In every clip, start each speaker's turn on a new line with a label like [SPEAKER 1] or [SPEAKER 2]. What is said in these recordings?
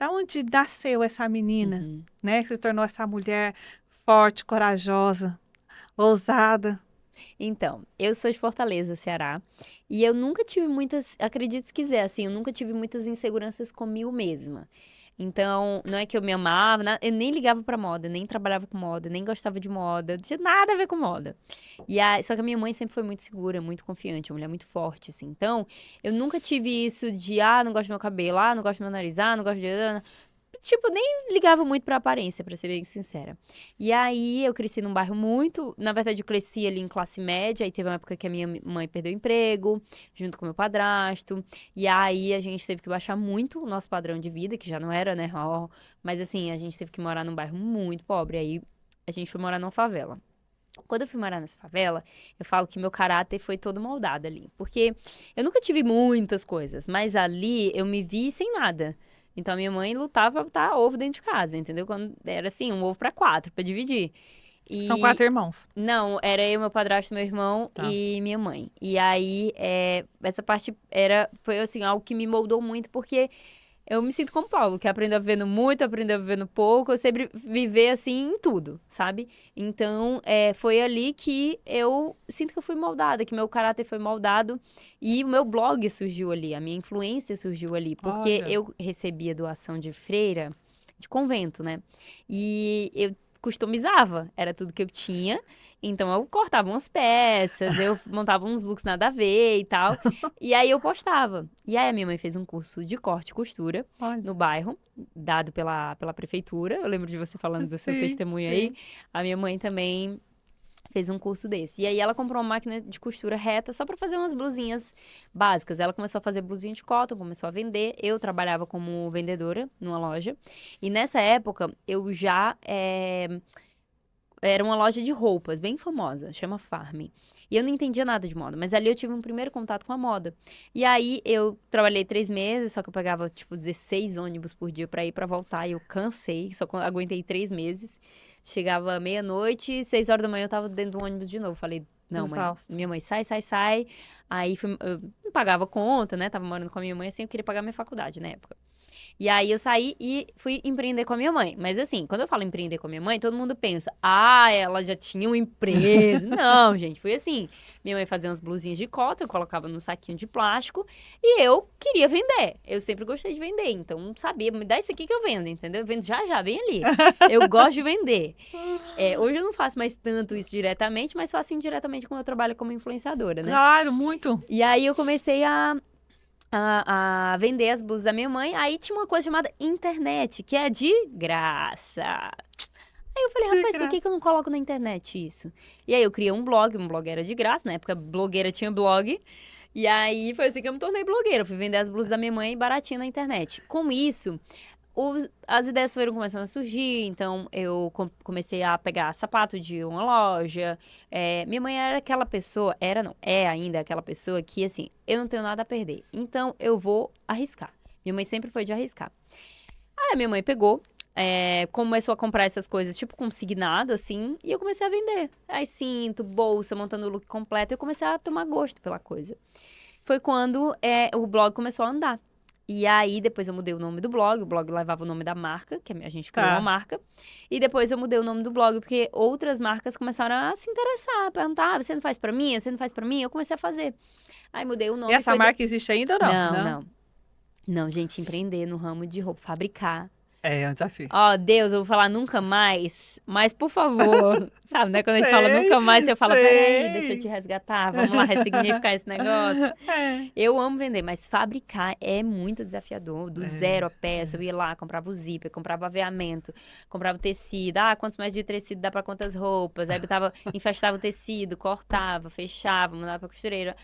[SPEAKER 1] Da onde nasceu essa menina,
[SPEAKER 2] Uhum.
[SPEAKER 1] né? Que se tornou essa mulher forte, corajosa, ousada.
[SPEAKER 2] Então, eu sou de Fortaleza, Ceará, e eu nunca tive muitas, acredite se quiser, assim, eu nunca tive muitas inseguranças comigo mesma. Então, não é que eu me amava, eu nem ligava pra moda, nem trabalhava com moda, nem gostava de moda, não tinha nada a ver com moda. Só que a minha mãe sempre foi muito segura, muito confiante, uma mulher muito forte, assim. Então, eu nunca tive isso de, não gosto do meu cabelo, não gosto do meu nariz, não gosto de. Tipo, nem ligava muito pra aparência, pra ser bem sincera. E aí, eu cresci num bairro muito. Na verdade, eu cresci ali em classe média. Aí teve uma época que a minha mãe perdeu o emprego, junto com meu padrasto. E aí, a gente teve que baixar muito o nosso padrão de vida, que já não era, né? Mas assim, a gente teve que morar num bairro muito pobre. Aí, a gente foi morar numa favela. Quando eu fui morar nessa favela, eu falo que meu caráter foi todo moldado ali. Porque eu nunca tive muitas coisas, mas ali eu me vi sem nada. Então, a minha mãe lutava pra botar ovo dentro de casa, entendeu? Quando era assim, um ovo pra quatro, pra dividir.
[SPEAKER 1] São
[SPEAKER 2] E
[SPEAKER 1] 4 irmãos.
[SPEAKER 2] não, era eu, meu padrasto, meu irmão
[SPEAKER 1] Tá.
[SPEAKER 2] e minha mãe. E aí, essa parte foi assim, algo que me moldou muito, porque eu me sinto como Paulo, que aprendeu vivendo muito, aprendeu vivendo pouco, eu sempre viver assim em tudo, sabe? Então, foi ali que eu sinto que eu fui moldada, que meu caráter foi moldado e o meu blog surgiu ali, a minha influência surgiu ali, porque
[SPEAKER 1] Olha.
[SPEAKER 2] eu recebia doação de freira, de convento, né? E eu customizava, era tudo que eu tinha. Então eu cortava umas peças, eu montava uns looks nada a ver e tal. E aí eu postava. E aí a minha mãe fez um curso de corte e costura
[SPEAKER 1] Olha.
[SPEAKER 2] no bairro, dado pela prefeitura. Eu lembro de você falando do seu
[SPEAKER 1] Sim,
[SPEAKER 2] testemunho aí.
[SPEAKER 1] sim.
[SPEAKER 2] A minha mãe também fez um curso desse. E aí ela comprou uma máquina de costura reta só pra fazer umas blusinhas básicas. Ela começou a fazer blusinha de cotton, começou a vender. Eu trabalhava como vendedora numa loja. E nessa época eu já era uma loja de roupas, bem famosa, chama Farm. E eu não entendia nada de moda, mas ali eu tive um primeiro contato com a moda. E aí eu trabalhei 3 meses, só que eu pegava, tipo, 16 ônibus por dia pra ir e pra voltar. E eu cansei, aguentei 3 meses. Chegava meia-noite, 6 horas da manhã eu tava dentro do ônibus de novo. Falei, não, mãe.
[SPEAKER 1] Exausto.
[SPEAKER 2] Minha mãe, sai, sai, sai. Aí eu não pagava conta, né? Tava morando com a minha mãe, assim, eu queria pagar minha faculdade na época. E aí eu saí e fui empreender com a minha mãe. Mas assim, quando eu falo empreender com a minha mãe, todo mundo pensa, ela já tinha uma empresa. Não, gente, foi assim. Minha mãe fazia umas blusinhas de cota, eu colocava num saquinho de plástico e eu queria vender. Eu sempre gostei de vender, então sabia, me dá isso aqui que eu vendo, entendeu? Eu vendo já já, vem ali. Eu gosto de vender. Hoje eu não faço mais tanto isso diretamente, mas faço indiretamente quando eu trabalho como influenciadora, né?
[SPEAKER 1] Claro, muito.
[SPEAKER 2] E aí eu comecei a vender as blusas da minha mãe. Aí tinha uma coisa chamada internet, que é de graça. Aí eu falei,
[SPEAKER 1] De
[SPEAKER 2] rapaz, por que
[SPEAKER 1] graça.
[SPEAKER 2] que eu não coloco na internet isso? E aí eu criei um blog era de graça, na época blogueira tinha blog. E aí foi assim que eu me tornei blogueira. Eu fui vender as blusas da minha mãe baratinha na internet. Com isso, as ideias foram começando a surgir, então eu comecei a pegar sapato de uma loja. Minha mãe era aquela pessoa, era não, é ainda aquela pessoa que, assim, eu não tenho nada a perder, então eu vou arriscar. Minha mãe sempre foi de arriscar. Aí a minha mãe pegou, começou a comprar essas coisas, tipo consignado, assim, e eu comecei a vender. Aí cinto, bolsa, montando o look completo, eu comecei a tomar gosto pela coisa. Foi quando o blog começou a andar. E aí, depois eu mudei o nome do blog, o blog levava o nome da marca, que a gente criou uma
[SPEAKER 1] Tá.
[SPEAKER 2] marca. E depois eu mudei o nome do blog, porque outras marcas começaram a se interessar, a perguntar, você não faz pra mim? Você não faz pra mim? Eu comecei a fazer. Aí mudei o
[SPEAKER 1] E
[SPEAKER 2] nome e
[SPEAKER 1] essa
[SPEAKER 2] foi...
[SPEAKER 1] marca existe ainda ou não?
[SPEAKER 2] Não,
[SPEAKER 1] Não.
[SPEAKER 2] não. Não, gente, empreender no ramo de roupa, fabricar.
[SPEAKER 1] É um desafio.
[SPEAKER 2] Ó, Deus, eu vou falar nunca mais, mas por favor, sabe, né? Quando a gente fala
[SPEAKER 1] Sei,
[SPEAKER 2] nunca mais, você fala, peraí, deixa eu te
[SPEAKER 1] sei.
[SPEAKER 2] resgatar, vamos lá ressignificar esse negócio.
[SPEAKER 1] É,
[SPEAKER 2] Eu amo vender, mas fabricar é muito desafiador. Do zero a peça, eu
[SPEAKER 1] é.
[SPEAKER 2] ia lá, comprava o zíper, comprava o aveamento, comprava o tecido. Quantos metros de tecido dá pra quantas roupas? Aí botava, infestava o tecido, cortava, fechava, mandava pra costureira.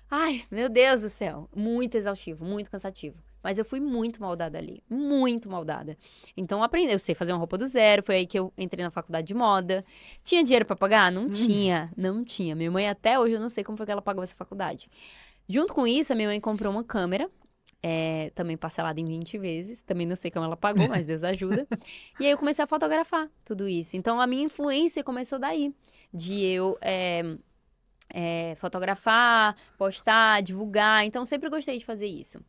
[SPEAKER 2] Ai, meu Deus do céu. Muito exaustivo, muito cansativo. Mas eu fui muito maldada ali, muito maldada. Então aprendi, eu sei fazer uma roupa do zero, foi aí que eu entrei na faculdade de moda. Tinha dinheiro pra pagar? Não
[SPEAKER 1] Hum,
[SPEAKER 2] tinha, não tinha. Minha mãe até hoje eu não sei como foi que ela pagou essa faculdade. Junto com isso, a minha mãe comprou uma câmera, também parcelada em 20 vezes. Também não sei como ela pagou, mas Deus ajuda. E aí eu comecei a fotografar tudo isso. Então a minha influência começou daí, de eu fotografar, postar, divulgar. Então sempre gostei de fazer isso.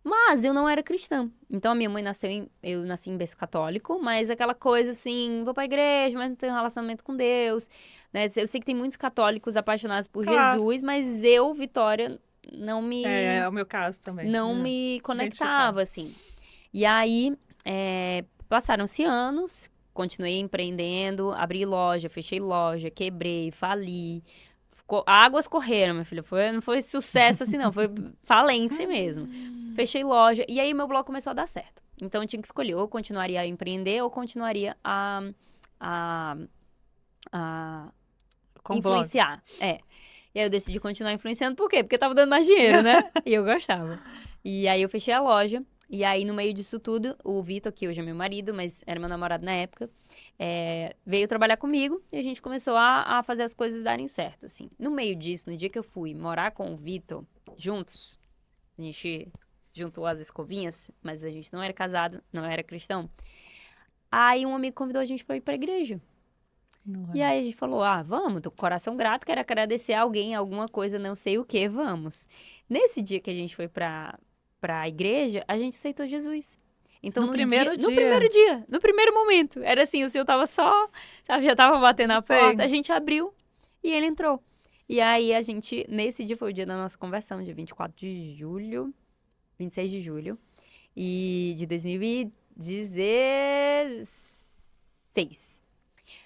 [SPEAKER 2] Mas eu não era cristã. Então, a minha mãe eu nasci em berço católico, mas aquela coisa assim, vou pra igreja, mas não tenho relacionamento com Deus, né? Eu sei que tem muitos católicos apaixonados por
[SPEAKER 1] Claro.
[SPEAKER 2] Jesus, mas eu, Vitória, não
[SPEAKER 1] É
[SPEAKER 2] me,
[SPEAKER 1] o meu caso também.
[SPEAKER 2] não me
[SPEAKER 1] Identificado.
[SPEAKER 2] conectava, assim. E aí, passaram-se anos, continuei empreendendo, abri loja, fechei loja, quebrei, fali. Águas correram, minha filha. Não foi sucesso assim, não. Foi falência mesmo. Fechei loja. E aí, meu blog começou a dar certo. Então, eu tinha que escolher. Ou continuaria a empreender, ou continuaria a, a
[SPEAKER 1] Com blog.
[SPEAKER 2] influenciar. E aí, eu decidi continuar influenciando. Por quê? Porque tava dando mais dinheiro, né? E eu gostava. E aí, eu fechei a loja. E aí, no meio disso tudo, o Vitor, que hoje é meu marido, mas era meu namorado na época, veio trabalhar comigo e a gente começou a fazer as coisas darem certo, assim. No meio disso, no dia que eu fui morar com o Vitor, juntos, a gente juntou as escovinhas, mas a gente não era casado, não era cristão. Aí um amigo convidou a gente pra ir pra igreja.
[SPEAKER 1] Não
[SPEAKER 2] E
[SPEAKER 1] é.
[SPEAKER 2] aí a gente falou, vamos, tô com o coração grato, quero agradecer a alguém, alguma coisa, não sei o que, vamos. Nesse dia que a gente foi pra igreja, a gente aceitou Jesus. Então,
[SPEAKER 1] No primeiro dia.
[SPEAKER 2] no primeiro momento, era assim, o senhor tava só, sabe, já tava batendo a
[SPEAKER 1] Sei.
[SPEAKER 2] porta, a gente abriu e ele entrou. E aí nesse dia foi o dia da nossa conversão, dia 24 de julho, 26 de julho, e de 2016.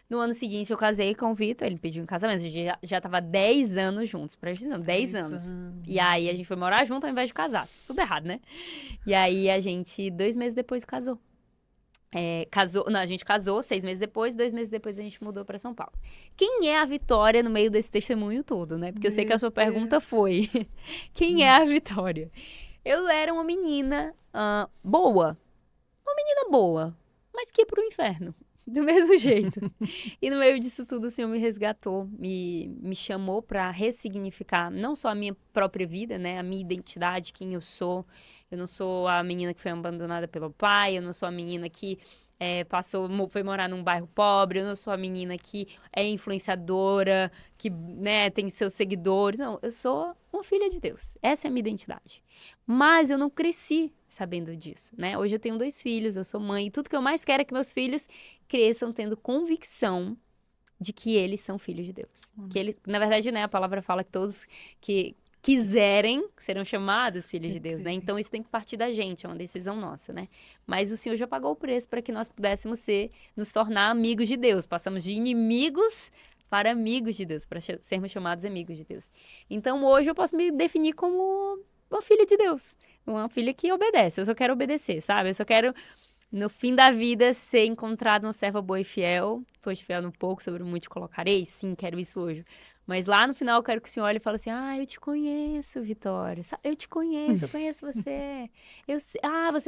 [SPEAKER 2] No ano seguinte, eu casei com o Vitor, ele me pediu em casamento. A gente já tava 10 anos juntos, presta atenção, 10 anos. E aí, a gente foi morar junto ao invés de casar. Tudo errado, né? E aí, a gente, 2 meses depois, casou. Não, a gente casou 6 meses depois, 2 meses depois a gente mudou pra São Paulo. Quem é a Vitória no meio desse testemunho todo, né? Porque eu sei que a
[SPEAKER 1] Meu
[SPEAKER 2] sua pergunta
[SPEAKER 1] Deus.
[SPEAKER 2] foi: quem é a Vitória? Eu era uma menina boa. Uma menina boa, mas que ia pro inferno. Do mesmo jeito. E no meio disso tudo, o Senhor me resgatou, me chamou para ressignificar não só a minha própria vida, né? A minha identidade, quem eu sou. Eu não sou a menina que foi abandonada pelo pai, eu não sou a menina que foi morar num bairro pobre, eu não sou a menina que é influenciadora, que, né, tem seus seguidores. Não, eu sou uma filha de Deus. Essa é a minha identidade. Mas eu não cresci sabendo disso, né? Hoje eu tenho 2 filhos, eu sou mãe, e tudo que eu mais quero é que meus filhos cresçam tendo convicção de que eles são filhos de Deus. Que ele, na verdade, né, a palavra fala que todos que quiserem serão chamados filhos de Deus, né? Então isso tem que partir da gente, é uma decisão nossa, né? Mas o Senhor já pagou o preço para que nós pudéssemos nos tornar amigos de Deus. Passamos de inimigos para amigos de Deus, para sermos chamados amigos de Deus. Então hoje eu posso me definir como uma filha de Deus, uma filha que obedece. Eu só quero obedecer, sabe? Eu só quero, no fim da vida, ser encontrado uma serva boa e fiel. Foste fiel no pouco, sobre o muito te colocarei. Sim, quero isso hoje. Mas lá no final eu quero que o Senhor olhe e fale assim: eu te conheço, Vitória. Eu te conheço, eu conheço você. Você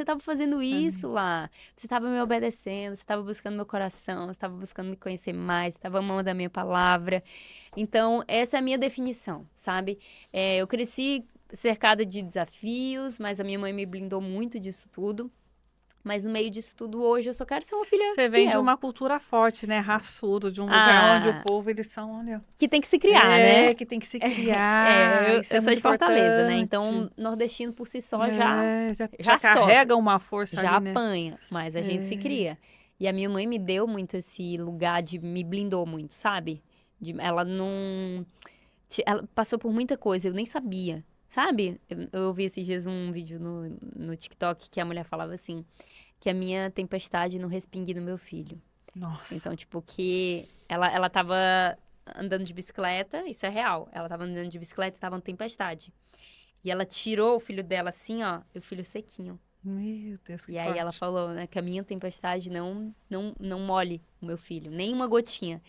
[SPEAKER 2] estava fazendo isso lá. Você estava me obedecendo, você estava buscando meu coração, você estava buscando me conhecer mais, você estava amando a minha palavra. Então, essa é a minha definição, sabe? Eu cresci cercada de desafios, mas a minha mãe me blindou muito disso tudo. Mas no meio disso tudo, hoje, eu só quero ser uma filha
[SPEAKER 1] Você vem de
[SPEAKER 2] fiel.
[SPEAKER 1] uma cultura forte, né? Raçudo, de um lugar onde o povo, eles são, olha...
[SPEAKER 2] Que tem que se criar, né?
[SPEAKER 1] Que tem que se criar. Isso é
[SPEAKER 2] Eu sou
[SPEAKER 1] muito
[SPEAKER 2] de Fortaleza, né?
[SPEAKER 1] importante.
[SPEAKER 2] Então, nordestino por si só já
[SPEAKER 1] Já
[SPEAKER 2] sofre,
[SPEAKER 1] carrega uma força
[SPEAKER 2] já
[SPEAKER 1] ali, né?
[SPEAKER 2] apanha, mas a gente se cria. E a minha mãe me deu muito esse lugar me blindou muito, sabe? Ela não... Ela passou por muita coisa, eu nem sabia, sabe? Eu ouvi esses dias um vídeo no TikTok que a mulher falava assim, que a minha tempestade não respingue no meu filho.
[SPEAKER 1] Nossa.
[SPEAKER 2] Então, tipo, que ela tava andando de bicicleta, isso é real. Ela tava andando de bicicleta e tava uma tempestade. E ela tirou o filho dela assim, ó, e o filho sequinho.
[SPEAKER 1] Meu Deus, que
[SPEAKER 2] E aí
[SPEAKER 1] forte.
[SPEAKER 2] ela falou, né, que a minha tempestade não molhe o meu filho, nem uma gotinha.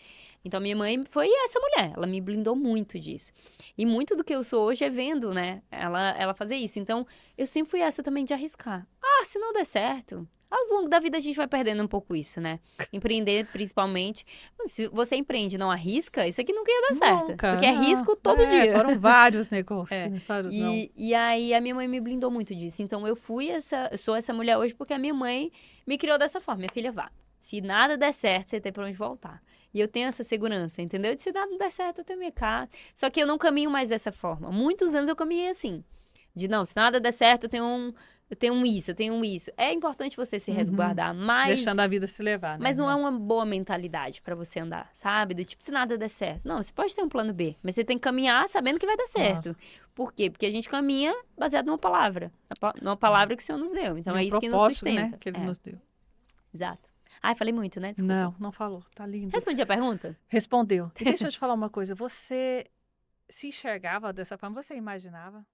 [SPEAKER 2] Então, minha mãe foi essa mulher, ela me blindou muito disso. E muito do que eu sou hoje é vendo, né, ela fazer isso. Então, eu sempre fui essa também de arriscar. Se não der certo... Ao longo da vida a gente vai perdendo um pouco isso, né? Empreender, principalmente. Se você empreende e não arrisca, isso aqui nunca ia dar certo.
[SPEAKER 1] Nunca,
[SPEAKER 2] Porque é
[SPEAKER 1] não.
[SPEAKER 2] risco todo dia.
[SPEAKER 1] Foram vários negócios, vários não.
[SPEAKER 2] E aí a minha mãe me blindou muito disso. Então eu sou essa mulher hoje porque a minha mãe me criou dessa forma. Minha filha, vá. Se nada der certo, você tem pra onde voltar. E eu tenho essa segurança, entendeu? De se nada der certo, eu tenho minha casa. Só que eu não caminho mais dessa forma. Muitos anos eu caminhei assim. Se nada der certo, eu tenho eu tenho isso, eu tenho isso. É importante você se
[SPEAKER 1] Uhum.
[SPEAKER 2] resguardar, mas
[SPEAKER 1] Deixando a vida se levar, né?
[SPEAKER 2] Mas não é uma boa mentalidade pra você andar, sabe? Do tipo, se nada der certo. Não, você pode ter um plano B, mas você tem que caminhar sabendo que vai dar certo. Por quê? Porque a gente caminha baseado numa palavra. Numa palavra que o Senhor nos deu. Então
[SPEAKER 1] E
[SPEAKER 2] é
[SPEAKER 1] um
[SPEAKER 2] isso que nos
[SPEAKER 1] propósito, né,
[SPEAKER 2] sustenta.
[SPEAKER 1] que ele
[SPEAKER 2] É,
[SPEAKER 1] nos deu.
[SPEAKER 2] exato. Ai, falei muito, né? Desculpa.
[SPEAKER 1] Não, não falou. Tá lindo.
[SPEAKER 2] Respondi a pergunta?
[SPEAKER 1] Respondeu. E deixa eu te falar uma coisa. Você se enxergava dessa forma? Você imaginava?